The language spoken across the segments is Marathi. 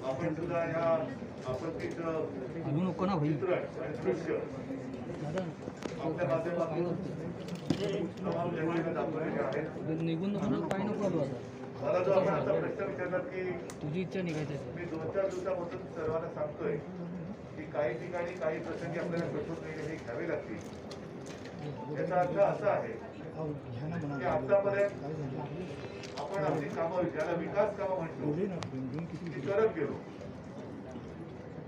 आपण सुद्धा या आपत्तीचं चित्रण आणि दृश्य आपल्या माध्यमातून तमाम जनतेला दाखवलेले आहेत. निघून काय नको मला जो आपण आता प्रश्न विचारला की तुझी इच्छा निघायची मी 2-4 दिवसापासून सर्वांना सांगतोय की काही ठिकाणी काही प्रसंगी आपल्याला कठोर निर्णय हे घ्यावे लागतील. याचा अर्थ असा आहे की आतापर्यंत आपण आपली कामं ज्याला विकास कामं म्हणतो ती करत गेलो,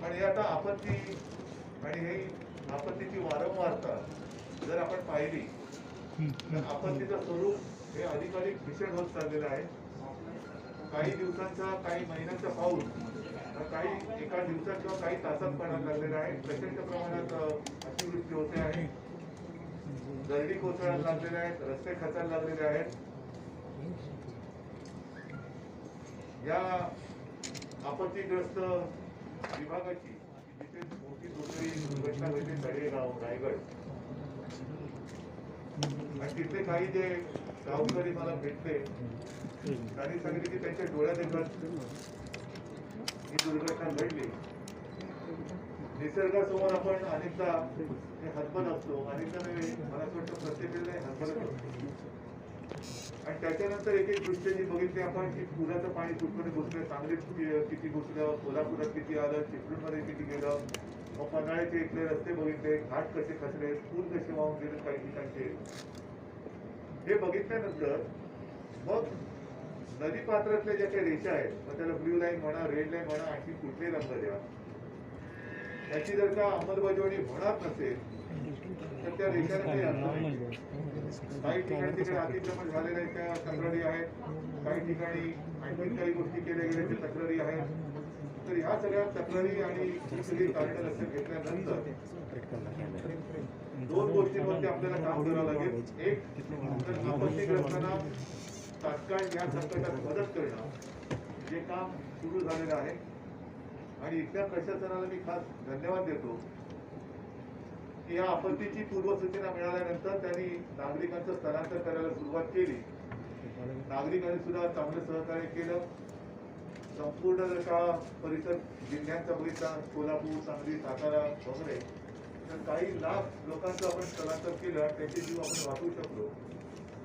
पण हे आता आपत्ती आणि हे आपत्तीची वारंवारता जर आपण पाहिली तर आपत्तीचं स्वरूप हे अधिकाधिक भीषण होत चाललेलं आहे. काही दिवसांचा काही महिन्यांचा पाऊस काही एका दिवसात किंवा काही तासात पडायला लागलेला आहे. प्रचंड प्रमाणात अतिवृष्टी होते आहे, दरडी कोसळायला लागलेल्या आहेत, रस्ते खचायला लागलेले आहेत. या आपत्तीग्रस्त विभागाची जिथे मोठी दुर्घटना घडली तळेगाव रायगड आणि तिथले काही जे गावकरी मला भेटले त्यांनी सांगितले की त्यांच्या डोळ्यात देखत ही दुर्घटना घडली. निसर्गासमोर आपण अनेकदा हतबल असतो, अनेकदा मला असं वाटतं प्रत्येक हतबलच असतो. आणि त्याच्यानंतर एक एक दृश्य जी बघितली आपण की पुराचं पाणी कुठपर्यंत घुसलं, सांगलीत किती घुसलं, कोल्हापुरात किती आलं, चिपळूणमध्ये किती गेलं, मग पन्हाळ्याचे इथले रस्ते बघितले, घाट कसे खचले, पूल कसे वाहून गेले काही ठिकाणचे. हे बघितल्यानंतर मग नदी पात्रातल्या ज्या काही रेषा आहेत, मग त्याला ब्ल्यू लाईन म्हणा, रेड लाईन म्हणा, आणखी कुठले रंग द्या, त्याची जर का अंमलबजावणी होणार नसेल तर त्या रेषाने काही अर्थ नाही. काही ठिकाणी तिकडे अतिक्रमण झालेल्या तक्रारी आहेत, काही ठिकाणी आणखी काही गोष्टी केल्या गेल्याच्या तक्रारी आहेत. तर ह्या सगळ्या तक्रारी आणि सगळी कारणं लक्षात घेतल्यानंतर दोन गोष्टींवरती आपल्याला काम करावं लागेल. एक तर आपत्तीग्रस्तांना तात्काळ या संकटात मदत करणं, जे काम सुरू झालेलं आहे. आणि इथल्या प्रशासनाला मी खास धन्यवाद देतो की या आपत्तीची पूर्वसूचना मिळाल्यानंतर त्यांनी नागरिकांचं स्थलांतर करायला सुरुवात केली. नागरिकांनी सुद्धा चांगलं सहकार्य केलं. संपूर्ण जर का परिसर जिल्ह्यांचा बघितला, कोल्हापूर, सांगली, सातारा वगैरे, तर काही लाख लोकांचं आपण स्थलांतर केलं, त्यांचे जीव आपण वाचवू शकलो.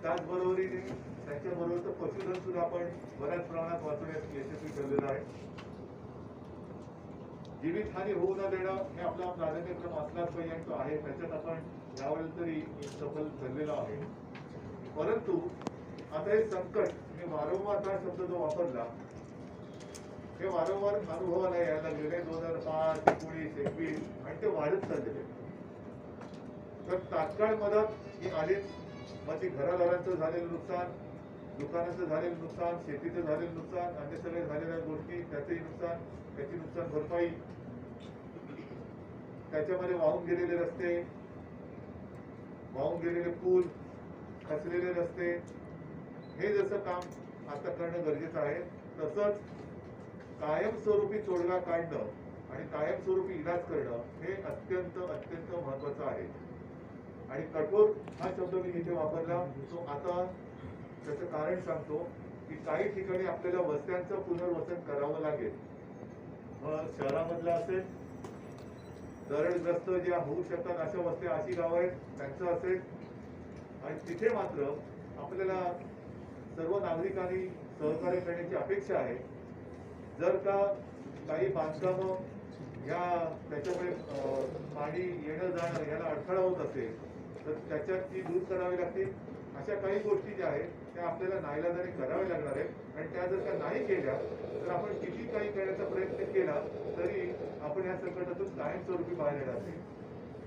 त्याचबरोबरीने त्यांच्याबरोबर पशुधन सुद्धा आपण बऱ्याच प्रमाणात वाचवण्यात यशस्वी ठरलेलं आहे. जीवितहानी होऊ न देणं हे आपला प्राधान्यक्रम असलाच पाहिजे आणि तो आहे. त्याच्यात आपण यावेळेला तरी सफल ठरलेलो आहे. परंतु आता हे संकट, मी वारंवार हा शब्द जो वापरला, हे वारंवार अनुभवाला यायला लागलेले 2005, 19, 21 आणि ते वाढत चाललेले. तर तात्काळ मदत ही आलीच. मग ती घरादारांचं झालेलं नुकसान, दुकानाचं झालेलं नुकसान, शेतीचं झालेलं नुकसान, अन्य सगळ्या झालेल्या गोष्टी, त्याचंही नुकसान, त्याची नुकसान भरपाई, त्याच्यामध्ये वाहून गेलेले रस्ते, वाहून गेलेले पूल, खचलेले रस्ते, हे जसं काम आता करणं गरजेचं आहे. तसंच कायमस्वरूपी तोडगा काढणं आणि कायमस्वरूपी इलाज करणं हे अत्यंत अत्यंत महत्वाचं आहे. आणि कठोर हा शब्द मी जिथे वापरला तो आता त्याचं कारण सांगतो की काही ठिकाणी आपल्याला वस्त्यांचं पुनर्वसन करावं लागेल. मग शहरामधलं असेल, दरडग्रस्त ज्या होऊ शकतात अशा वस्त्या, अशी गावं आहेत, त्यांचं असेल. आणि तिथे मात्र आपल्याला सर्व नागरिकांनी सहकार्य करण्याची अपेक्षा आहे. जर का काही बांधकामं त्याच्यामुळे पाणी येणं जाणं याला अडथळा होत असेल तर त्याच्यात ती दूर करावी लागतील. अशा काही गोष्टी ज्या आहेत त्या आपल्याला नाईलाजाने कराव्या लागणार आहेत. आणि त्या जर का नाही केल्या तर आपण किती काही करण्याचा प्रयत्न केला तरी आपण या संकटातून कायमस्वरूपी बाहेर येणार नाही.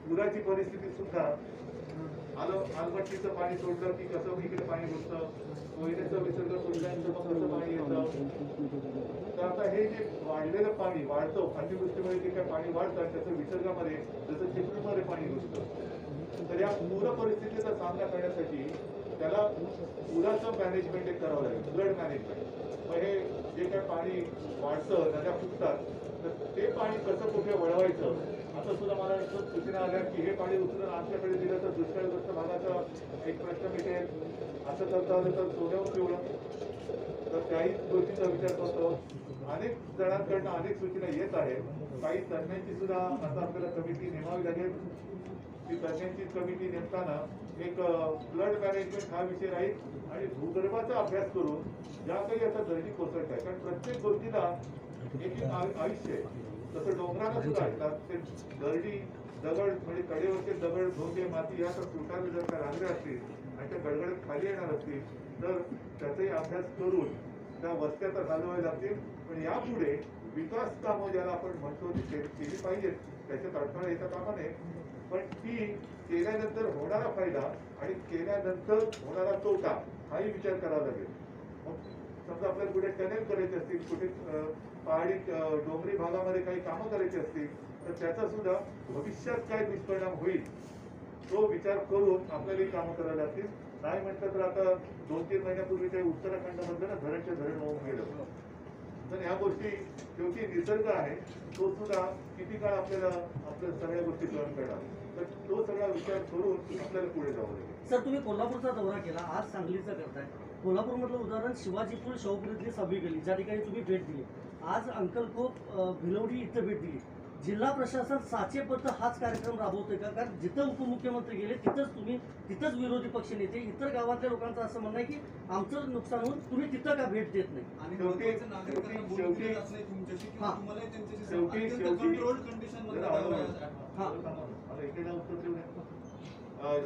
पुराची परिस्थिती सुद्धा आलमट्टीचं पाणी सोडलं की कसं इकडे पाणी घुसतं, कोयनेचा विसर्ग सोडल्यानंतर मग कसं पाणी येतं. तर आता हे जे वाढलेलं पाणी वाढतं, अतिवृष्टीमुळे जे काही पाणी वाढतं त्याचं विसर्गामध्ये जसं चिपळूणमध्ये पाणी घुसतं. तर या पूर परिस्थितीचा सामना करण्यासाठी त्याला पुराचं मॅनेजमेंट एक करावं लागेल, फ्लड मॅनेजमेंट. मग हे जे काही पाणी वाढतं, नद्या फुटतात, तर ते पाणी कसं कुठे वळवायचं असं सुद्धा मला सूचना आल्या की हे पाणी उचलून आमच्याकडे दिलं तर दुष्काळग्रस्त भागाचा एक प्रश्न मिळेल. असं करता आलं तर सोन्यावर पिवळं. तर त्याही गोष्टीचा विचार करतो. अनेक जणांकडनं अनेक सूचना येत आहेत. काही तज्ञांची सुद्धा आता आपल्याला कमिटी नेमावी लागेल. ती तज्ञांची कमिटी नेमताना एक फ्लड मॅनेजमेंट हा विषय राहील आणि भूगर्भाचा अभ्यास करून ज्या काही आता दर्डी कोसळत आहे, कारण प्रत्येक गोष्टीला एक आयुष्य आहे. तसं डोंगराला सुद्धा आहे. ते दर्डी दगड म्हणजे कडेवरचे दगड धोंडे माती या सुटाने जर का लागले असतील आणि त्या गडगडत खाली येणार असतील तर त्याचाही अभ्यास करून त्या वस्त्या तर घालवाव्या लागतील. पण यापुढे विकास कामं ज्याला आपण म्हणतो ती केली पाहिजेत, त्याच्यात अडथळा येता कामा नये. पण ती केल्यानंतर होणारा फायदा आणि केल्यानंतर होणारा तोटा हाही विचार करावा लागेल. मग समजा आपल्याला कुठे टनेल करायचे असतील, कुठे पहाडी डोंगरी भागामध्ये काही कामं करायची असतील तर त्याचा सुद्धा भविष्यात काय दुष्परिणाम होईल तो विचार करून आपल्याला ही कामं करावी लागतील. नाही म्हटलं तर आता 2-3 महिन्यापूर्वी काही उत्तराखंडमध्ये ना धरणच्या धरण होऊन गेलं. तर ह्या गोष्टी शेवटी निसर्ग आहे, तो सुद्धा किती काळ आपल्या सगळ्या गोष्टी सहन करणार. तर तो सगळा विचार करून आपल्याला पुढे जावं लागेल. सर, तुम्ही कोल्हापूरचा दौरा केला, आज सांगलीचा करताय. कोल्हापूरमधलं उदाहरण शिवाजीपूर शाहूपुरीतली सभा गली ज्या ठिकाणी तुम्ही भेट दिली. आज अंकलखोप भिलवडी इथं भेट दिली. जिल्हा प्रशासन साचेबद्ध हाच कार्यक्रम राबवतोय का? कारण जिथं उपमुख्यमंत्री गेले तिथंच विरोधी पक्ष नेते, इतर गावातल्या लोकांचं असं म्हणणं आहे की आमचं नुकसान होऊन तुम्ही तिथं का भेट देत नाही? आणि महत्त्वाचं नागरिकांना बोलून दिलं जात नाही तुमच्याशी किंवा तुम्हालाही त्यांच्याशी अत्यंत कंट्रोल्ड कंडिशनमध्ये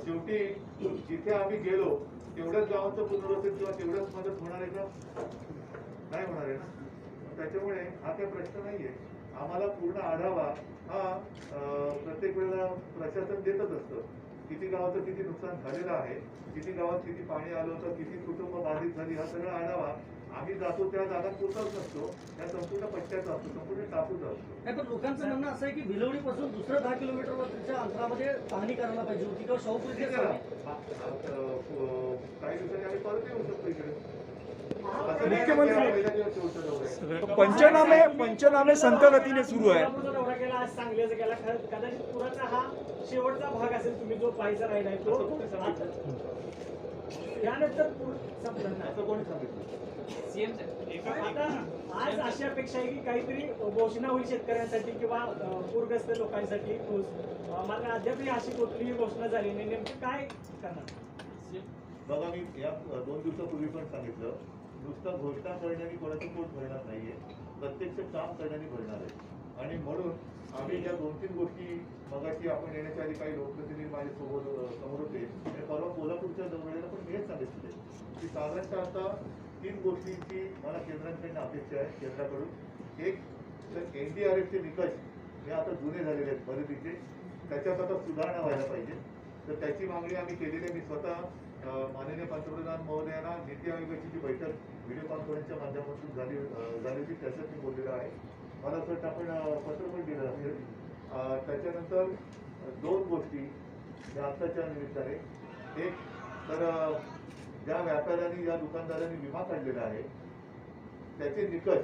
शेवटी जिथे आम्ही गेलो तेवढ्याच गावांचं पुनर्वसन किंवा तेवढ्याच मदत होणार आहे का? नाही होणार आहे ना. त्याच्यामुळे हा काही प्रश्न नाहीये. आम्हाला पूर्ण आढावा हा प्रत्येक वेळेला प्रशासन देतच असतं. किती गावाचं किती नुकसान झालेलं आहे, किती गावात किती पाणी आलं होतं, किती कुटुंब बाधित झाली, हा सगळा आढावा आम्ही जातो त्या जागात पोहोचत नसतो. त्या संपूर्ण पट्ट्याचा असतो, संपूर्ण टापूचा असतो. नाही, पण लोकांचं म्हणणं असं आहे की भिलवडीपासून दुसऱ्या 10 किलोमीटरच्या अंतरामध्ये पाहणी करायला पाहिजे होती किंवा शाहूपुरी काही दिवसांनी आम्ही परत येऊ शकतो इकडे. पंचनामे संत गतीने सुरू आहे. दौरा केला, आज सांगलीचा केला. कदाचित पुराचा हा शेवटचा भाग असेल तुम्ही जो पाहायचा राहिलाय तो. यानंतर संपलं नाही. असं कोणी सांगितलं? आता आज अशी अपेक्षा आहे की काहीतरी घोषणा होईल शेतकऱ्यांसाठी किंवा पूरग्रस्त लोकांसाठी. मात्र अद्यापही अशी कुठलीही घोषणा झाली नाही. नेमकं काय करणार? बघा, मी या 2 दिवसापूर्वी पण सांगितलं, नुसतं घोषणा करण्याने कोणाचं पोट भरणार नाहीये, प्रत्यक्ष काम करण्याने भरणार आहे. आणि म्हणून आम्ही या 2-3 गोष्टी मगाशी आपण येण्याच्या आधी काही लोकप्रतिनिधी माझ्या समोर होते आणि परवा कोल्हापूरच्या दौऱ्याला पण मी हेच सांगितले की साधारणतः आता 3 गोष्टींची मला केंद्राकडनं अपेक्षा आहे. केंद्राकडून एक तर NDRFचे निकष हे आता जुने झालेले आहेत मदतीचे, त्याच्यात आता सुधारणा व्हायला पाहिजे. तर त्याची मागणी आम्ही केलेली आहे. मी स्वतः माननीय पंतप्रधान महोदयांना नीती आयोगाची जी बैठक व्हिडिओ कॉन्फरन्सच्या माध्यमातून झाली होती त्याच्यात मी बोललेलो आहे. मला असं वाटतं आपण पत्र पण दिलं असेल. त्याच्यानंतर 2 गोष्टी या आत्ताच्या निमित्ताने. एक तर ज्या व्यापाऱ्यांनी ज्या दुकानदारांनी विमा काढलेला आहे त्याचे निकष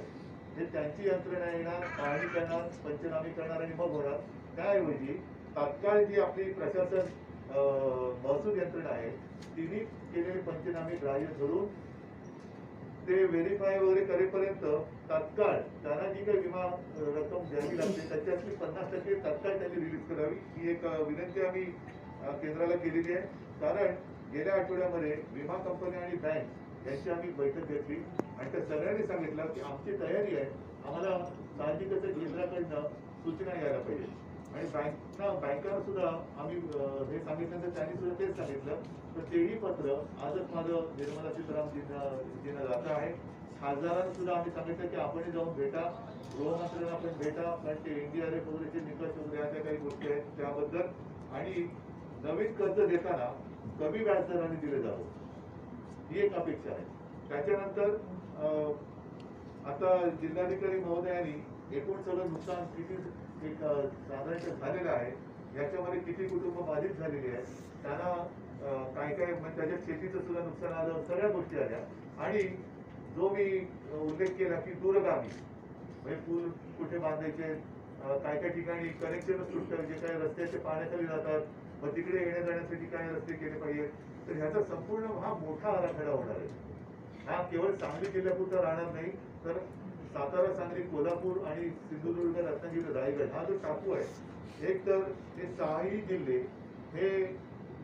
हे त्यांची यंत्रणा येणार, पाहणी करणार, पंचनामे करणार आणि मग होणार. त्याऐवजी तात्काळ जी आपली प्रशासन महसूल यंत्रणा आहे तिने केलेले पंचनामे ग्राह्य धरून ते व्हेरीफाय वगैरे करेपर्यंत तात्काळ त्यांना जी काही विमा रक्कम द्यावी लागते त्याच्यातली 50% तात्काळ त्यांनी रिलीज करावी ही एक विनंती आम्ही केंद्राला केलेली आहे. कारण गेल्या आठवड्यामध्ये विमा कंपनी आणि बँक यांची आम्ही बैठक घेतली आणि त्या सगळ्यांनी सांगितलं की आमची तयारी आहे, आम्हाला साहजिकच केंद्राकडनं सूचना यायला पाहिजे. आणि बँकांना सुद्धा आम्ही हे सांगितल्यानंतर त्यांनी सुद्धा तेच सांगितलं. तर तेही पत्र आजच माझं निर्मला सीतारामजींना जातं आहे. खासदारांना सुद्धा आम्ही सांगितलं की आपणही जाऊन भेटा, गृहमंत्र्यांना आपण भेटा, कारण ते NDRF वगैरेचे निकष वगैरे अशा काही गोष्टी आहेत त्याबद्दल. आणि नवीन कर्ज देताना कमी व्याजदराने दिले जावं ही एक अपेक्षा आहे. त्याच्यानंतर आता जिल्हाधिकारी महोदयांनी एकूण सगळं नुकसान किती एक साधारण झालेलं आहे, याच्यामध्ये किती कुटुंब बाधित झालेली आहेत, त्यांना काय काय म्हणजे त्याच्यात शेतीचं सुद्धा नुकसान आलं, सगळ्या गोष्टी आल्या. आणि जो मी उल्लेख केला की दूरगामी म्हणजे पूल कुठे बांधायचे, काय काय ठिकाणी कनेक्शनच तुटतं, जे काही रस्त्याचे पाण्याखाली जातात, मग तिकडे येण्या जाण्यासाठी काय रस्ते केले पाहिजेत. तर ह्याचा संपूर्ण हा मोठा आराखडा होणार आहे. हा केवळ सांगली जिल्ह्यापुरता राहणार नाही, तर सातारा, सांगली, कोल्हापूर आणि सिंधुदुर्ग, रत्नागिरी, रायगड हा जो टापू आहे, एक तर हे 6ही जिल्हे हे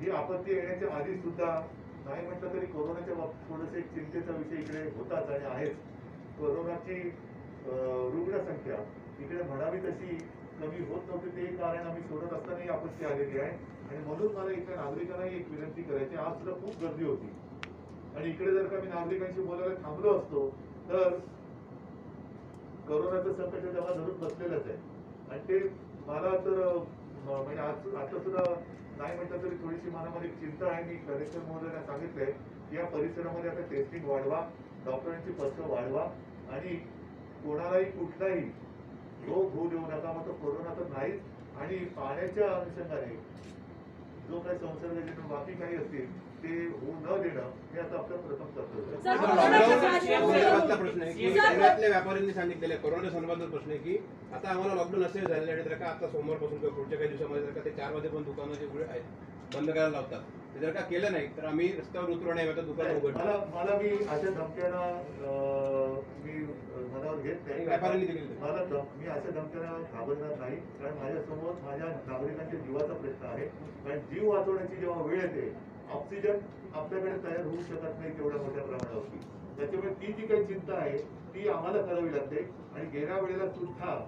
ही आपत्ती येण्याच्या आधी सुद्धा नाही म्हटलं तरी कोरोनाच्या बाबतीत थोडंसं एक चिंतेचा विषय इकडे होताच आणि आहेच. कोरोनाची रुग्णसंख्या इकडे म्हणावी तशी कमी होत नव्हती, ते कारण आम्ही सोडत असतानाही आपत्ती आलेली आहे. आणि म्हणून मला इथल्या नागरिकांनाही एक विनंती करायची, आज सुद्धा खूप गर्दी होती आणि इकडे जर का मी नागरिकांशी बोलायला थांबलो असतो तर कोरोनाचं संकट तेव्हा धरून बसलेलंच आहे. आणि ते मला तर म्हणजे आता सुद्धा नाही म्हटलं तरी थोडीशी मनामध्ये चिंता आहे. मी कलेक्टर महोदयांना सांगितलंय की या परिसरामध्ये आता टेस्टिंग वाढवा, डॉक्टरांची पथकं वाढवा आणि कोणालाही कुठलाही रोग होऊ देऊ नका. मग तो कोरोना तर नाहीच, आणि पाण्याच्या अनुषंगाने जो काही संसर्गजन्य बाकी काही असतील ते होऊ न देणं हे आता आपलं प्रथम कर्तव्य संदर्भातला प्रश्न आहे की पुण्यातल्या व्यापाऱ्यांनी सांगितलेलं कोरोना संदर्भातला प्रश्न आहे की आता आम्हाला लॉकडाऊन असे झालेले आहे, जर का आता सोमवारपासून किंवा पुढच्या काही दिवसामध्ये जर का ते 4 वाजेपर्यंत दुकानं जे उघडे आहेत बंद करायला लावतात, ते जर का केलं नाही तर आम्ही रस्त्यावर उतरू नये, आता दुकानं उघडणार. मला मी अशा धमक्यांना मी मनावर घेत नाही. व्यापाऱ्यांनी दिलेलं मी अशा धमक्यांना घाबरणार नाही, कारण माझ्यासमोर माझ्या नागरिकांच्या जीवाचा प्रश्न आहे. कारण जीव वाचवण्याची जेव्हा वेळ येते, ऑक्सिजन आपल्याकडे तयार होऊ शकत नाही तेवढ्या मोठ्या प्रमाणावरती. त्याच्यामुळे ती जी काही चिंता आहे ती आम्हाला करावी लागते. आणि गेल्या वेळेला सुद्धा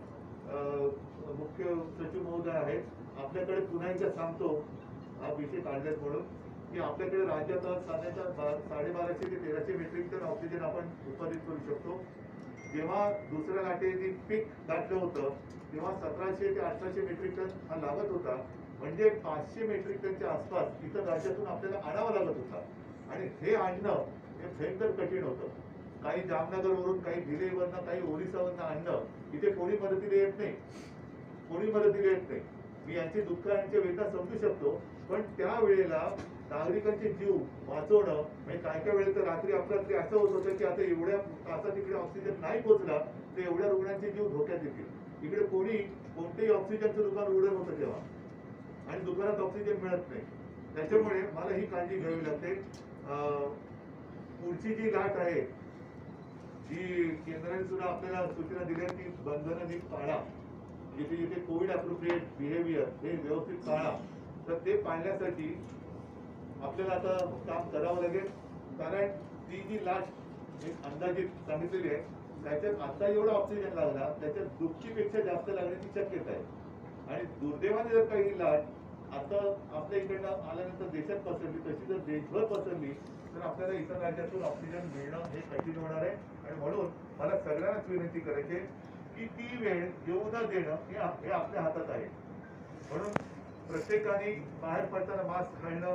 मुख्य सचिव महोदय आहेत, आपल्याकडे पुन्हा एकदा सांगतो हा विषय काढल्यात म्हणून, की आपल्याकडे राज्यात साधारणतः 1250 ते 1300 मेट्रिक टन ऑक्सिजन आपण उत्पादित करू शकतो. जेव्हा दुसऱ्या लाटेने पीक गाठलं होतं तेव्हा 1700 ते 1800 मेट्रिक टन हा लागत होता. म्हणजे 500 मेट्रिक टनच्या आसपास इतर राज्यातून आपल्याला आणावं लागत होता. आणि हे आणणं हे भयंकर कठीण होतं. काही जामनगरवरून, काही भिलेवरनं, काही ओरिसावरनं आणणं, इथे कोणी मदतीला येत नाही, कोणी मदतीला येत नाही. मी यांची दुःख, यांची वेदना समजू शकतो, पण त्या वेळेला नागरिकांचे जीव वाचवणं म्हणजे काय काय वेळेला तर रात्री अपरात्री असं होत होतं की आता एवढ्या तासात इकडे ऑक्सिजन नाही पोहोचला तर एवढ्या रुग्णांचे जीव धोक्यात येतील. इकडे कोणतेही ऑक्सिजनचं दुकान उघडत नव्हतं तेव्हा, आणि दुकानात ऑक्सिजन मिळत नाही. त्याच्यामुळे मला ही काळजी घ्यावी लागते. पुढची जी लाट आहे, जी केंद्राने सुद्धा आपल्याला सूचना दिल्या की बंधनं नीट पाळा, जिथे जिथे कोविड अप्रोप्रिएट बिहेवियर हे व्यवस्थित पाळा, तर ते पाळण्यासाठी आपल्याला आता काम करावं लागेल. कारण ती जी लाट एक अंदाजित सांगितलेली आहे त्याच्यात आता एवढा ऑक्सिजन लागला, त्याच्यात दुपटीपेक्षा जास्त लागण्याची शक्यता आहे. आणि दुर्दैवाने जर काही लाट आता आपल्या इकडनं आल्यानंतर देशात पसरली, तशी जर देशभर पसरली तर आपल्याला इतर राज्यातून ऑक्सिजन मिळणं हे कठीण होणार आहे. आणि म्हणून मला सगळ्यांनाच विनंती करायची की ती वेळ येऊ न देणं हे आपल्या हातात आहे. म्हणून प्रत्येकाने बाहेर पडताना मास्क घालणं,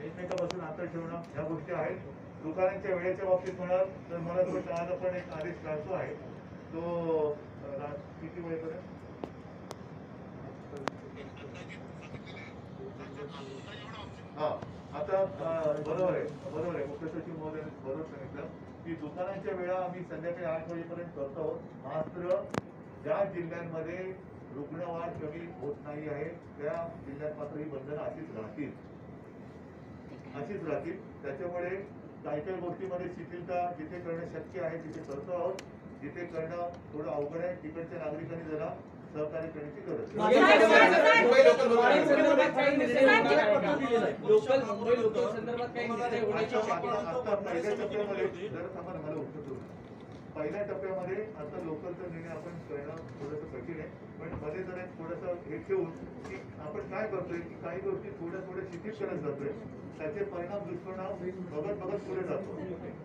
एकमेकापासून अंतर ठेवणं ह्या गोष्टी आहेत. दुकानांच्या वेळेच्या बाबतीत म्हणाल तर मला तो आज आपण एक आदेश काढतो आहे, तो किती वेळेपर्यंत हा आता बरोबर आहे मुख्य सचिव महोदयाने बरोबर सांगितलं की दुकानांच्या वेळा आम्ही संध्याकाळी 8 वाजेपर्यंत करतो आहोत. मात्र ज्या जिल्ह्यांमध्ये रुग्णवाढ कमी होत नाही आहे त्या जिल्ह्यात मात्र ही बंधनं अशीच राहतील. त्याच्यामुळे काही काही गोष्टीमध्ये शिथिलता जिथे करणं शक्य आहे तिथे करतो आहोत, जिथे करणं थोडं अवघड आहे तिकडच्या नागरिकांनी जरा सहकार्य करण्याची गरज आहे. पहिल्या टप्प्यामध्ये आता लोकलचा निर्णय आपण करणं थोडंसं कठीण आहे, पण मध्ये जर थोडंसं हे ठेवून की आपण काय करतोय की काही गोष्टी थोड्या शिथिल करत जातोय, त्याचे परिणाम दुष्परिणाम बघत पुढे जातो.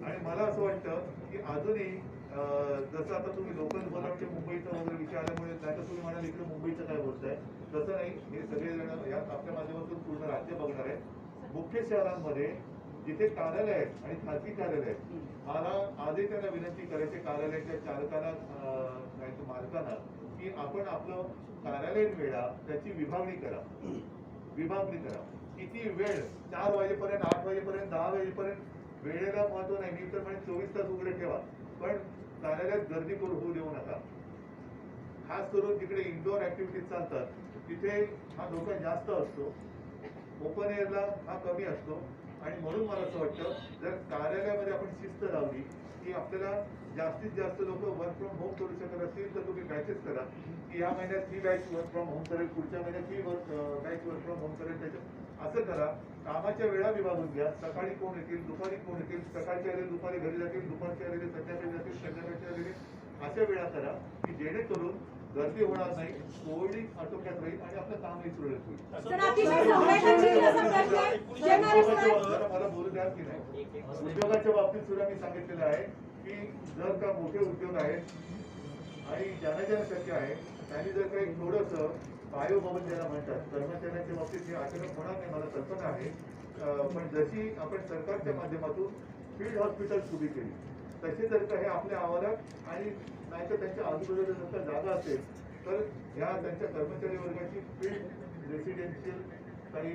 आणि मला असं वाटतं की अजूनही जसं आता तुम्ही लोकल बोलावते मुंबईचा वगैरे विषय आल्यामुळे त्याचं तुम्ही म्हणाल इकडे मुंबईचं काय बोलताय, तसं नाही. हे सगळेजण या आपल्या माध्यमातून पूर्ण राज्य बघणार आहे. मुख्य शहरांमध्ये जिथे कार्यालय आहेत आणि खाजगी कार्यालय आहेत, मला आजही त्यांना विनंती करायची कार्यालयाच्या चालकाला नाही तर मालकांना की आपण आपलं कार्यालयीन वेळा त्याची विभागणी करा. किती वेळ 4 वाजेपर्यंत, 8 वाजेपर्यंत, 10 वाजेपर्यंत वेळेला महत्व नाही. मी तर म्हणजे 24 तास उघडे ठेवा, पण कार्यालयात गर्दी होऊ देऊ नका. खास करून जिकडे इंडोर ऍक्टिव्हिटीज चालतात तिथे हा धोका जास्त असतो, ओपन एअरला हा कमी असतो. आणि म्हणून मला असं वाटतं जर कार्यालयामध्ये आपण शिस्त लावली की आपल्याला जास्तीत जास्त लोक वर्क फ्रॉम होम करू शकत असतील तर तुम्ही बॅचेस करा की या महिन्यात ही बॅच वर्क फ्रॉम होम करेल, पुढच्या महिन्यात ही बॅच वर्क फ्रॉम होम करेल. त्याच्यात असं करा, कामाच्या वेळा विभागून घ्या. सकाळी कोण येतील, दुपारी कोण येतील, सकाळचे आलेले दुपारी घरी जातील, दुपारचे आलेले संध्याकाळी जातील, संध्याकाळचे आलेले अशा वेळा करा की जेणेकरून गर्दी होणार नाही, कोविड आटोक्यात राहील आणि आपलं कामही सुरळीत होईल. सर, अतिशय संवेदनशील असा प्रश्न आहे. जर्नलिस्ट आहे. मला बोलू द्या की नाही. उद्योगाच्या बाबतीत सुद्धा मी सांगितलेलं आहे की जर का मोठे उद्योग आहेत आणि ज्यांना ज्यांना शक्य आहे त्यांनी जर काही थोडंसं बायोबबल ज्याला म्हणतात, कर्मचाऱ्यांच्या बाबतीत हे अचानक होणार नाही मला कल्पना आहे. पण जशी आपण सरकारच्या माध्यमातून फील्ड हॉस्पिटल सुरू केली तसे जर का हे आपल्या आवारात आणि नाहीतर त्यांच्या आजूबाजूला जर का जागा असेल तर ह्या त्यांच्या कर्मचारी वर्गाची फील्ड रेसिडेन्शियल काही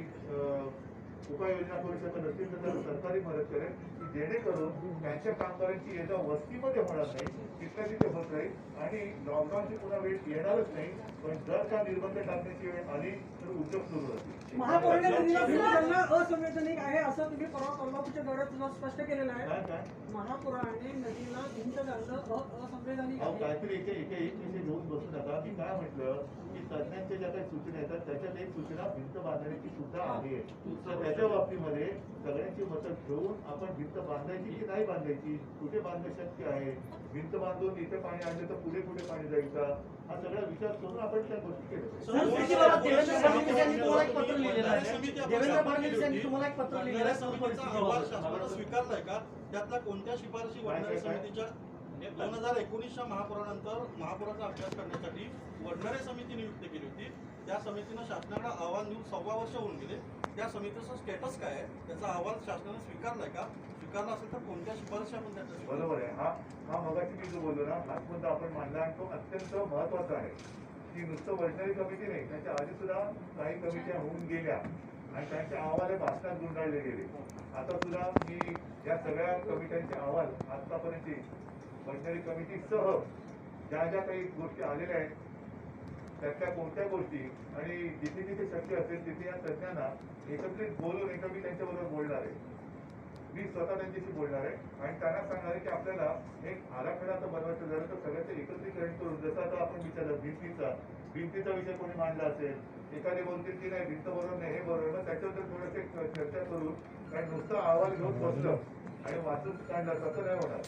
उपाययोजना करू शकत असतील तर त्याला सरकारी मदत करेल की जेणेकरून त्यांच्या कामगारांची येणं वस्तीमध्ये होणार नाही, तिथल्या तिथे होत राहील आणि लॉकडाऊनची पुन्हा वेळ येणारच नाही. पण जर का निर्बंध टाकण्याची वेळ आली तर उद्योग सुरू होतील. महापौरांनी त्यांना असंवैधानिक आहे असं तुम्ही परवा कोल्हापूरच्या दौऱ्यात स्पष्ट केलेलं आहे. काय महापुराने नदीला भिंत घालणं असंवैधानिक अहो आहे. काहीतरी एक विषय घेऊन बसू नका. मी काय म्हटलं की तज्ञांच्या ज्या काही सूचना येतात त्याच्यात एक सूचना भिंत बांधण्याची सुद्धा आहे. तर त्याच्या बाबतीमध्ये सगळ्यांची मतं घेऊन आपण भिंत बांधायची की नाही बांधायची, कुठे बांधणं शक्य आहे, भिंत बांधून इथे पाणी आणलं तर पुढे कुठे पाणी जाईल का, हा सगळा विचार करून आपण त्या गोष्टी केल्या. देवेंद्र फडणवीस यांनी तुम्हाला एक पत्र लिहिलेलं आहे. देवेंद्र फडणवीस यांनी तुम्हाला एक पत्र लिहिलेलं आहे. समितीचा अहवाल शासनानं स्वीकारलाय का? त्यातल्या कोणत्या शिफारशी वडनेरे समितीच्या 2019च्या महापुरानंतर महापुराचा अभ्यास करण्यासाठी वडनेरे समिती नियुक्त केली होती. त्या समितीनं शासनाकडे अहवाल देऊन 1.25 वर्ष होऊन गेले. त्या समितीचं स्टेटस काय आहे, त्याचा अहवाल शासनानं स्वीकारलाय का? स्वीकारला असेल तर कोणत्या शिफारशी आपण त्याच्या बरोबर आहे. हा मगाशी मी जो बोललो ना हाच मुद्दा आपण मांडला आणि तो अत्यंत महत्वाचा आहे की नुसतं वैज्ञानिक कमिटी नाही, त्याच्या आधी सुद्धा काही कमिट्या होऊन गेल्या आणि त्यांचे अहवाल भाषणात गुंडाळले गेले. आता सुद्धा मी या सगळ्या कमिट्यांचे अहवाल आतापर्यंत वैज्ञानिक कमिटीसह ज्या ज्या काही गोष्टी आलेल्या आहेत त्यातल्या कोणत्या गोष्टी आणि जिथे जिथे शक्य असेल तिथे या तज्ञांना एकत्रित बोलून मी त्यांच्याबरोबर बोलणार आहे. मी स्वतः त्यांच्याशी बोलणार आहे आणि त्यांना सांगणार आहे की आपल्याला एक आराखडा तर बनवायचं झालं तर सगळ्यांचं एकत्रीकरण करून, जसं आता आपण विचारलं भिंतीचा विषय कोणी मांडला असेल, एखादे बोलतील की नाही भिंत बरोबर नाही हे बरोबर, मग त्याच्याबद्दल थोडंसं चर्चा करून, कारण नुसतं अहवाल घेऊन बसलं आणि वाचून काढलं तसं नाही होणार,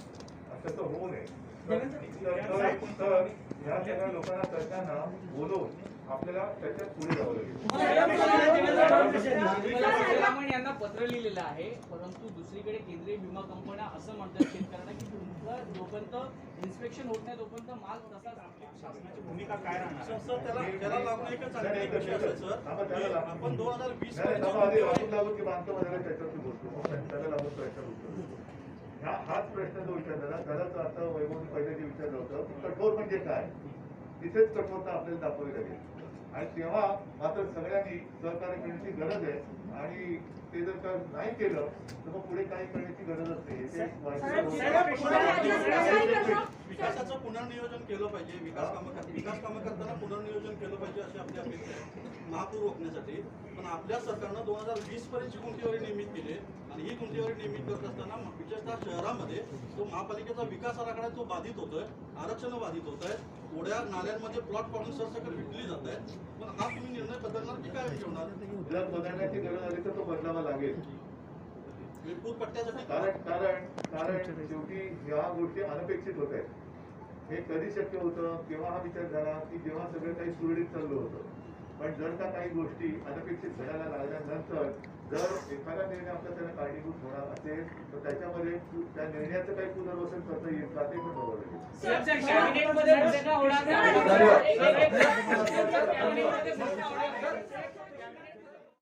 तसं होऊ नये. तर ह्या सगळ्या लोकांना तज्ञांना बोलवून आपल्याला त्याच्यात पुढे जावं आपण यांना पत्र लिहिलेलं आहे, परंतु दुसरीकडे केंद्रीय विमा कंपन्या असं म्हणतात शेतकऱ्यांना की तुमचं जोपर्यंत इन्स्पेक्शन होत नाही तोपर्यंत माल तसाच शासनाची भूमिका काय राहणार? सर त्याला लागून एकच आणखी एक विषय असेल सर की आपण 2020 लागून की बांधकाम त्याच्यावरती बोलतो त्याला लागून प्रश्न हाच प्रश्न जो विचारला त्यालाच आता वैभवने पहिले जे विचारलं होतं कठोर म्हणजे काय, तिथेच कठोरता आपल्याला दाखवावी लागेल आणि तेव्हा मात्र सगळ्यांनी सहकार्य करण्याची गरज आहे आणि ते जर का नाही केलं तर मग पुढे काही करण्याची गरजच नाही. विकासाचं पुनर्नियोजन केलं पाहिजे. विकास कामं करताना पुनर्नियोजन केलं पाहिजे अशी आपली अपेक्षा आहे महापूर रोखण्यासाठी. पण आपल्या सरकारनं 2020 पर्यंतची गुंठेवारी नियमित केली आणि ही गुंठेवारी नियमित करत असताना विशेषतः शहरामध्ये जो महापालिकेचा विकास आराखडा तो बाधित होतोय, आरक्षण बाधित होत आहे, ओढ्या नाल्यांमध्ये प्लॉट पाडून सरसकट विकली जात आहेत. पण हा तुम्ही निर्णय बदलणार की काय ठेवणार? जर बदलण्याची गरज आली तर तो बदलावा लागेल. पट्ट्यासाठी कारण शेवटी या गोष्टी अनपेक्षित होत आहेत. हे कधी शक्य होतं, केव्हा हा विचार झाला की जेव्हा सगळं काही सुरळीत चाललं होतं. पण जर का काही गोष्टी अनपेक्षित घडायला लागल्यानंतर जर एखादा निर्णय आपल्या त्याला कारणीभूत होणार असेल तर त्याच्यामध्ये त्या निर्णयाचं काही पुनर्वसन करता येईल का ते पण बघावं लागेल.